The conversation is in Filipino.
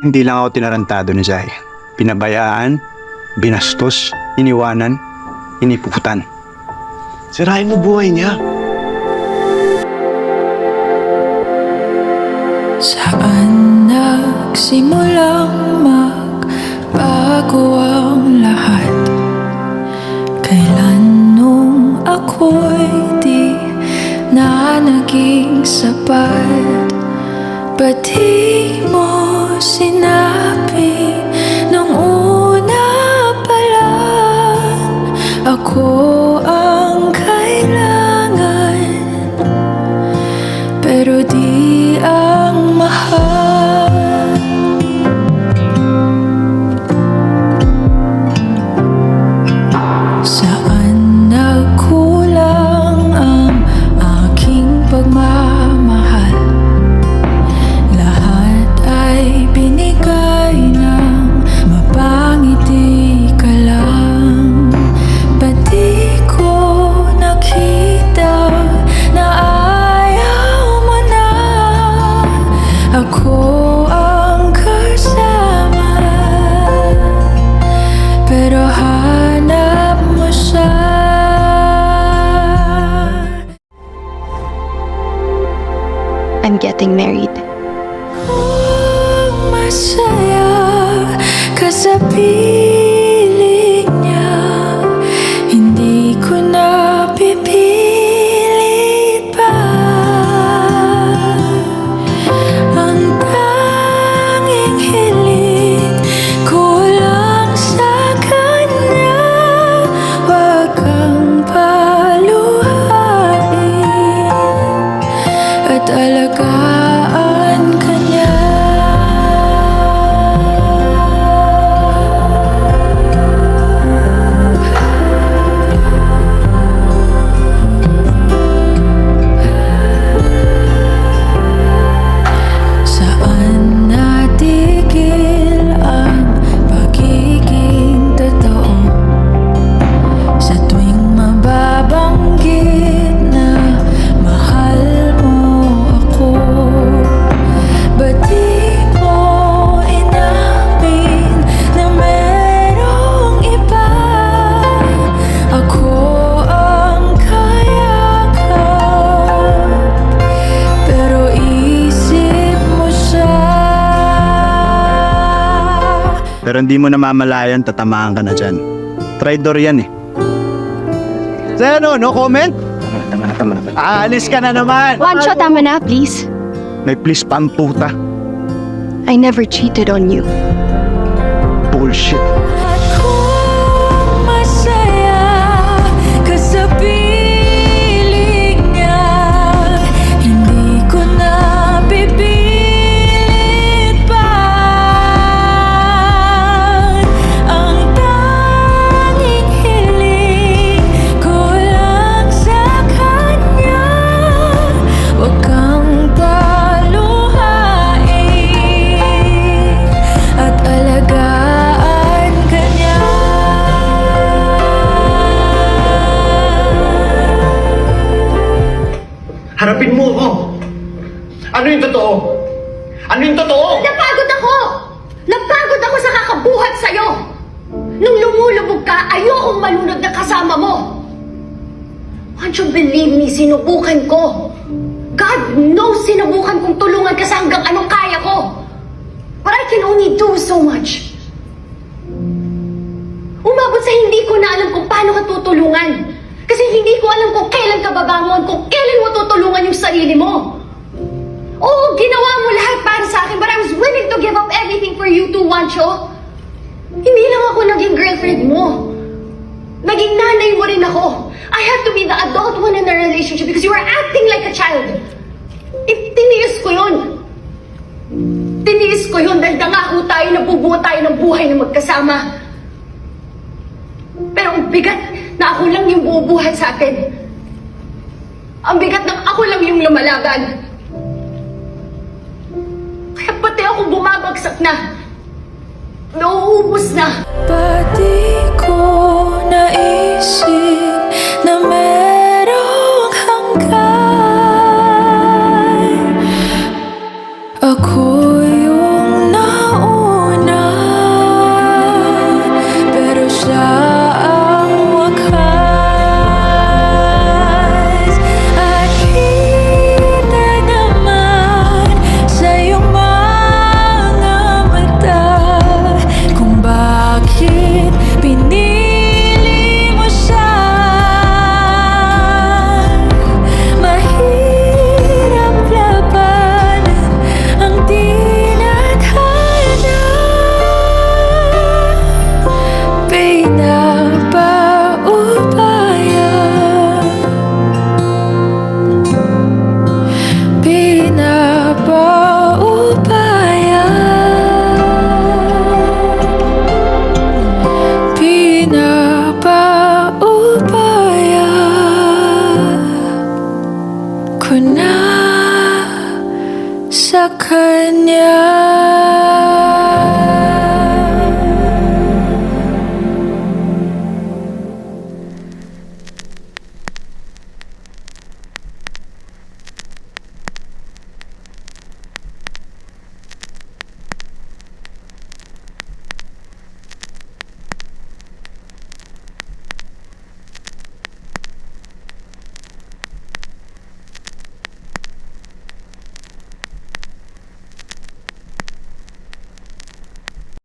Hindi lang ako tinarantado ni Zai. Pinabayaan, binastos, iniwanan, iniputan. Sirain mo buhay niya. Saan nagsimulang magbago ang lahat? Kailan nung ako'y di na naging sapat? Ba't di mo sinabi nung una pa lang ako ang kailangan, pero di ang mahal? Saan nagkulang ang aking pagmamahal? Lahat ay binigay ng mapangiti ka lang. Ba't di ko nakita na ayaw mo na ako ang kasama, pero hanap mo siya? I'm getting married. Kung masaya ka sa piling niya, hindi ko na pipilit pa. Ang tanging hiling ko lang sa kanya, wag kang paluhain at alagaan ka niya. Saan natigil ang pagiging totoo? Sa tuwing mababanggit na mahal mo ako, ba't di mo inamin na merong iba? Ako ang kayakap, pero isip mo siya. Pero hindi mo namamalayan, tatamaan ka na dyan. Traidor yan eh. Sa ano, no comment? Tama. Aalis ka na naman! Juancho, tama na, please. May please pa ang puta. I never cheated on you. Bullshit. At kung masaya ka sa piling niya, hindi ko na pipilit pa. Ang tanging hiling ko lang sa kanya, wag kang paluhain at alagaan ka niya. Harapin mo ako. Ano yung totoo? Ano yung totoo? Napagod ako! Napagod ako sa kakabuhat sa'yo! Nung lumulubog ka, ayokong malunod na kasama mo! Won't you believe me, sinubukan ko. God knows sinubukan kong tulungan ka sa hanggang anong kaya ko. But I can only do so much. Umabot sa hindi ko na alam kung paano ka tutulungan. Kasi hindi ko alam kung kailan ka babangon, kung kailan mo tutulungan yung sarili mo. Oo, ginawa mo lahat para sa akin, but I was willing to give up everything for you too, Wancho. Hindi lang ako naging girlfriend mo. Naging nanay mo rin ako. I have to be the adult one in the relationship because you were acting like a child. Tiniis ko yun. Tiniis ko yun dahil nangako tayo na bubuo tayo ng buhay na magkasama. Pero ang bigat na ako lang yung bubuhat sa akin. Ang bigat na ako lang yung lumalaban. Kaya pati ako bumabagsak na. Nauubos na. Ba't di ko naisip